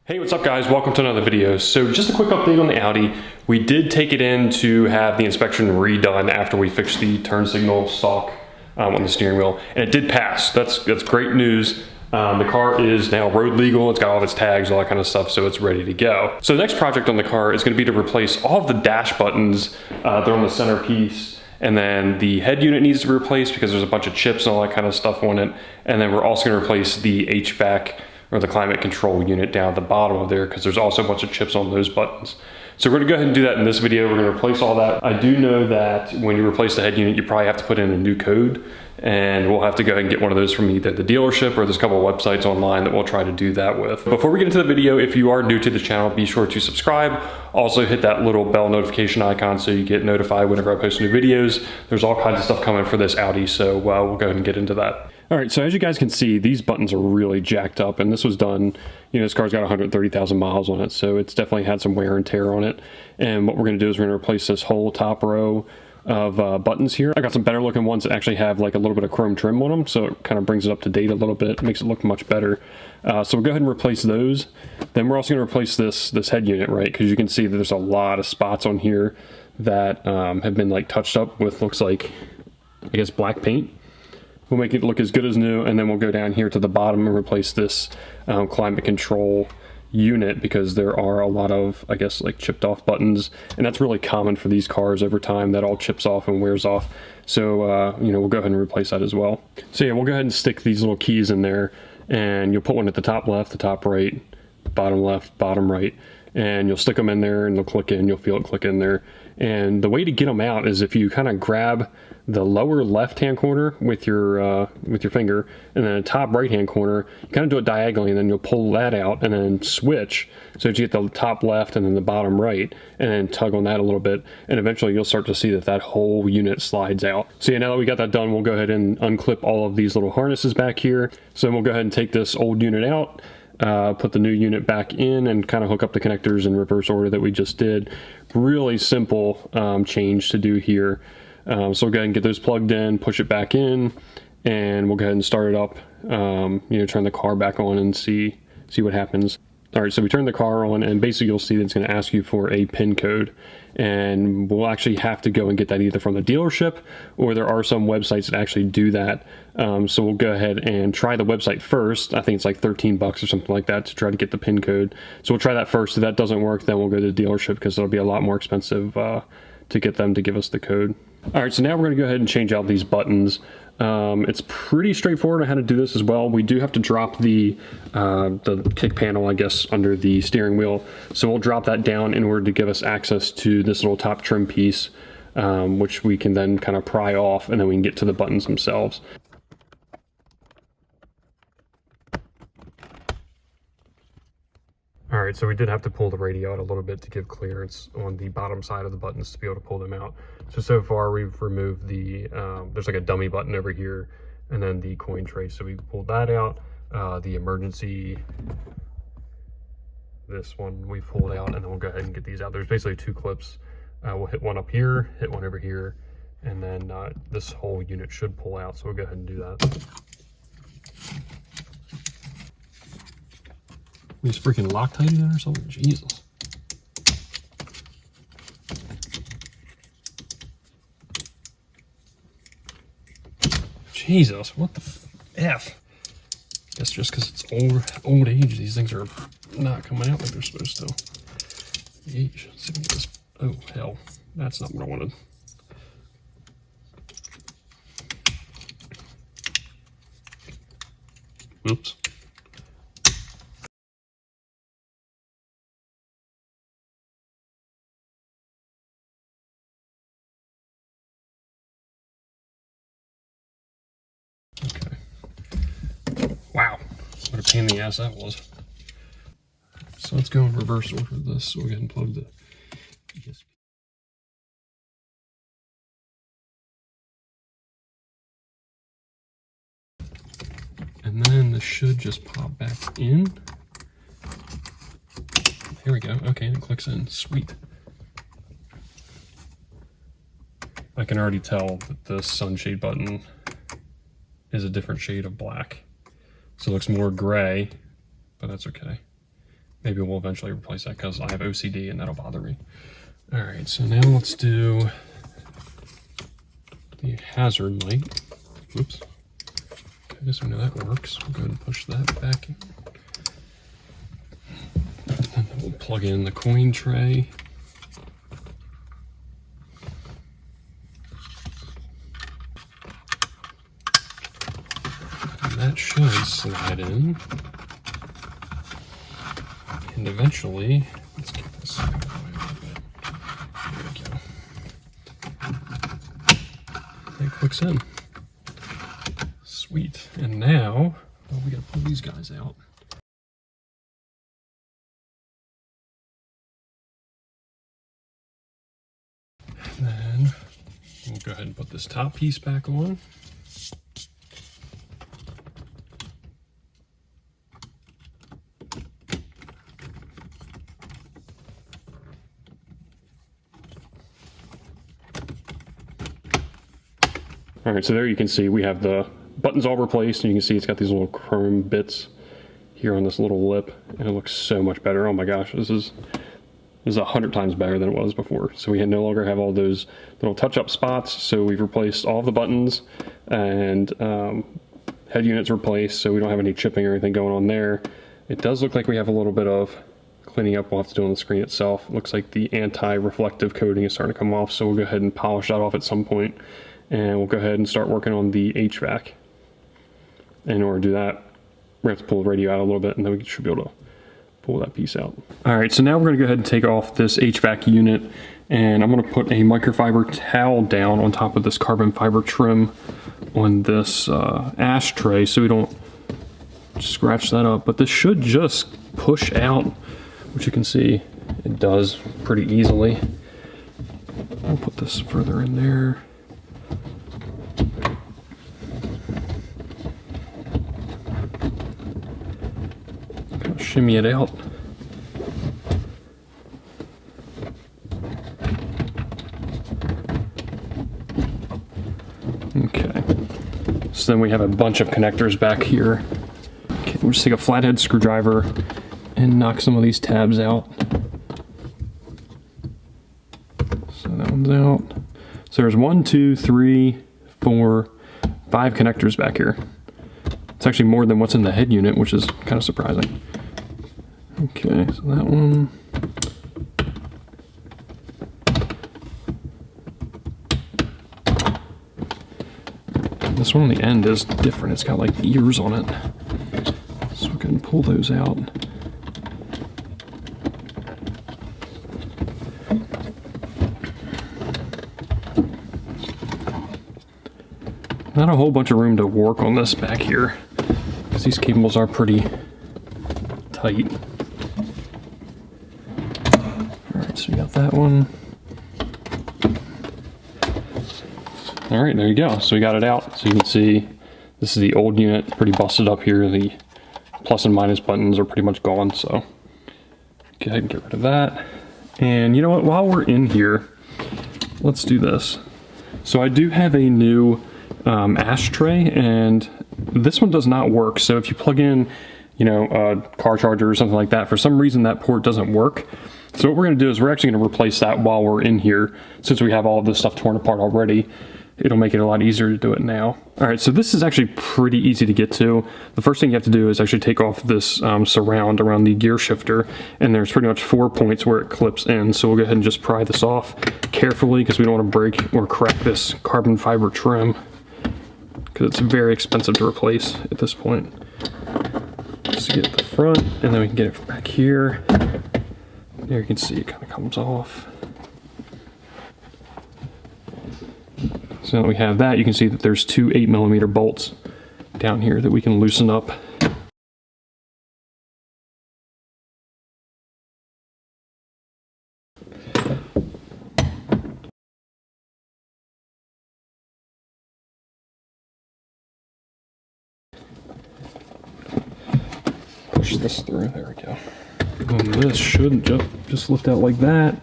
Hey, what's up guys? Welcome to another video. So just a quick update on the Audi. We did take it in to have the inspection redone after we fixed the turn signal stalk on the steering wheel, and it did pass. That's great news. The car is now road legal. It's got all of its tags, all that kind of stuff, so it's ready to go. So the next project on the car is going to be to replace all of the dash buttons. They're on the centerpiece. And then the head unit needs to be replaced because there's a bunch of chips and all that kind of stuff on it. And then we're also going to replace the HVAC or the climate control unit down at the bottom of there because there's also a bunch of chips on those buttons. So we're going to go ahead and do that in this video. We're going to replace all that. I do know that when you replace the head unit, you probably have to put in a new code, and we'll have to go ahead and get one of those from either the dealership or there's a couple of websites online that we'll try to do that with. Before we get into the video, if you are new to the channel, be sure to subscribe. Also hit that little bell notification icon so you get notified whenever I post new videos. There's all kinds of stuff coming for this Audi, so we'll go ahead and get into that. All right, so as you guys can see, these buttons are really jacked up, and this was done, you know, this car's got 130,000 miles on it, so it's definitely had some wear and tear on it. And what we're gonna do is we're gonna replace this whole top row of buttons here. I got some better looking ones that actually have like a little bit of chrome trim on them, so it kind of brings it up to date a little bit, makes it look much better. So we'll go ahead and replace those. Then we're also gonna replace this head unit, right? Because you can see that there's a lot of spots on here that have been like touched up with, looks like, I guess, black paint. We'll make it look as good as new, and then we'll go down here to the bottom and replace this climate control unit because there are a lot of, I guess, like chipped off buttons, and that's really common for these cars over time. That all chips off and wears off. So you know, we'll go ahead and replace that as well. So yeah, we'll go ahead and stick these little keys in there, and you'll put one at the top left, the top right, bottom left, bottom right, and you'll stick them in there and they'll click in. You'll feel it click in there. And the way to get them out is if you kind of grab the lower left-hand corner with your finger, and then the top right-hand corner, you kind of do it diagonally, and then you'll pull that out and then switch so that you get the top left and then the bottom right, and then tug on that a little bit, and eventually you'll start to see that that whole unit slides out. So yeah, now that we got that done, we'll go ahead and unclip all of these little harnesses back here. So then we'll go ahead and take this old unit out, put the new unit back in, and kind of hook up the connectors in reverse order that we just did. Really simple change to do here. So we'll go ahead and get those plugged in, push it back in, and we'll go ahead and start it up, you know, turn the car back on and see what happens. All right, so we turn the car on, and basically you'll see that it's going to ask you for a PIN code, and we'll actually have to go and get that either from the dealership, or there are some websites that actually do that. So we'll go ahead and try the website first. I think it's like 13 bucks or something like that to try to get the PIN code. So we'll try that first. If that doesn't work, then we'll go to the dealership because it'll be a lot more expensive to get them to give us the code. All right, so now we're going to go ahead and change out these buttons. It's pretty straightforward on how to do this as well. We do have to drop the kick panel, I guess, under the steering wheel. So we'll drop that down in order to give us access to this little top trim piece, which we can then kind of pry off, and then we can get to the buttons themselves. All right, so we did have to pull the radio out a little bit to give clearance on the bottom side of the buttons to be able to pull them out. So far we've removed the, there's like a dummy button over here, and then the coin trace. So we pulled that out. The emergency, this one we pulled out, and then we'll go ahead and get these out. There's basically two clips. We'll hit one up here, hit one over here, and then this whole unit should pull out. So we'll go ahead and do that. These freaking Loctite in or something? Jesus. Jesus, what the F? Guess just because it's old age, these things are not coming out like they're supposed to. Yeesh. Let's see if we can get this. Oh, hell. That's not what I wanted. Oops. Wow, what a pain in the ass that was. So let's go in reverse order of this. So we'll go ahead and plug the ESP. And then this should just pop back in. Here we go. Okay, and it clicks in. Sweet. I can already tell that the sunshade button is a different shade of black. So it looks more gray, but that's okay. maybe we'll eventually replace that because I have OCD and that'll bother me. All right, so now let's do the hazard light. Oops. Okay, so we know that works. We'll go ahead and push that back in. And then we'll plug in the coin tray. And that should slide in. And eventually, let's get this out of the way a little bit. There we go. It clicks in. Sweet. And now, well, we gotta pull these guys out. And then we'll go ahead and put this top piece back on. All right, so there you can see we have the buttons all replaced, and you can see it's got these little chrome bits here on this little lip, and it looks so much better. Oh my gosh, this is 100 times better than it was before. So we no longer have all those little touch-up spots, so we've replaced all the buttons, and head units replaced, so we don't have any chipping or anything going on there. It does look like we have a little bit of cleaning up we'll have to do on the screen itself. It looks like the anti-reflective coating is starting to come off, so we'll go ahead and polish that off at some point. And we'll go ahead and start working on the HVAC. In order to do that, we're going to have to pull the radio out a little bit, and then we should be able to pull that piece out. All right, so now we're going to go ahead and take off this HVAC unit, and I'm going to put a microfiber towel down on top of this carbon fiber trim on this ashtray so we don't scratch that up. But this should just push out, which you can see it does pretty easily. I'll put this further in there. Shimmy it out. Okay. So then we have a bunch of connectors back here. Okay, we'll just take a flathead screwdriver and knock some of these tabs out. So that one's out. So there's 1, 2, 3, 4, 5 connectors back here. It's actually more than what's in the head unit, which is kind of surprising. Okay, so that one. This one on the end is different. It's got like ears on it. So we can pull those out. Not a whole bunch of room to work on this back here, because these cables are pretty tight. Alright, so we got that one. Alright, there you go. So we got it out. So you can see this is the old unit, pretty busted up here. The plus and minus buttons are pretty much gone, so go ahead and get rid of that. And you know what, while we're in here, let's do this. So I do have a new ashtray, and this one does not work. So if you plug in, you know, a car charger or something like that, for some reason that port doesn't work. So what we're going to do is we're actually going to replace that while we're in here. Since we have all of this stuff torn apart already, it'll make it a lot easier to do it now. All right, so this is actually pretty easy to get to. The first thing you have to do is actually take off this surround around the gear shifter, and there's pretty much 4 points where it clips in. So we'll go ahead and just pry this off carefully, because we don't want to break or crack this carbon fiber trim, because it's very expensive to replace at this point. Just get the front, and then we can get it back here. There you can see it kind of comes off. So now that we have that, you can see that there's 2 8mm bolts down here that we can loosen up. Push this through, there we go. And this should just lift out like that.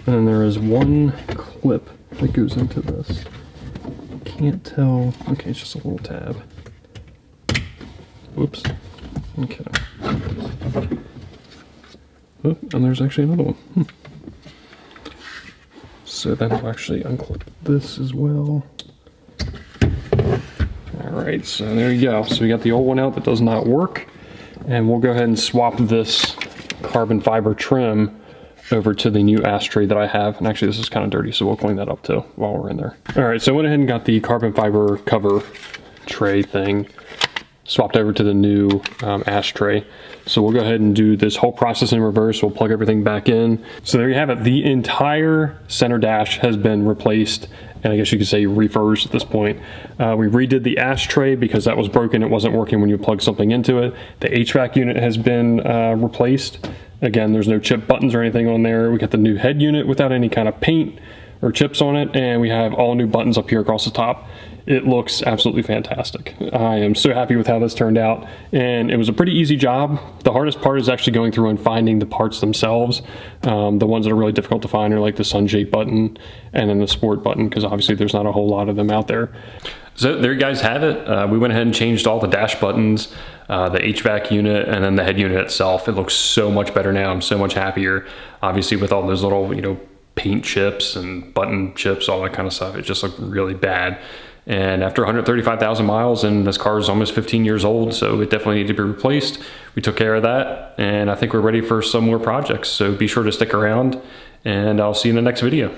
And then there is one clip that goes into this. Can't tell. Okay, it's just a little tab. Whoops. Okay. Oh, and there's actually another one. So then I'll actually unclip this as well. All right, so there you go. So we got the old one out that does not work, and we'll go ahead and swap this carbon fiber trim over to the new ashtray that I have. And actually this is kind of dirty, so we'll clean that up too while we're in there. All right, so I went ahead and got the carbon fiber cover tray thing swapped over to the new ashtray. So we'll go ahead and do this whole process in reverse. We'll plug everything back in. So there you have it. The entire center dash has been replaced, and I guess you could say refurbished at this point. We redid the ashtray because that was broken. It wasn't working when you plug something into it. The HVAC unit has been replaced. Again, there's no chip buttons or anything on there. We got the new head unit without any kind of paint or chips on it, and we have all new buttons up here across the top. It looks absolutely fantastic. I am so happy with how this turned out, and it was a pretty easy job. The hardest part is actually going through and finding the parts themselves. The ones that are really difficult to find are like the sunshade button and then the sport button, because obviously there's not a whole lot of them out there. So there you guys have it. We went ahead and changed all the dash buttons, the HVAC unit, and then the head unit itself. It looks so much better now. I'm so much happier. Obviously with all those little, paint chips and button chips, all that kind of stuff, it just looked really bad. And after 135,000 miles, and this car is almost 15 years old, so it definitely needed to be replaced. We took care of that, and I think we're ready for some more projects. So be sure to stick around, and I'll see you in the next video.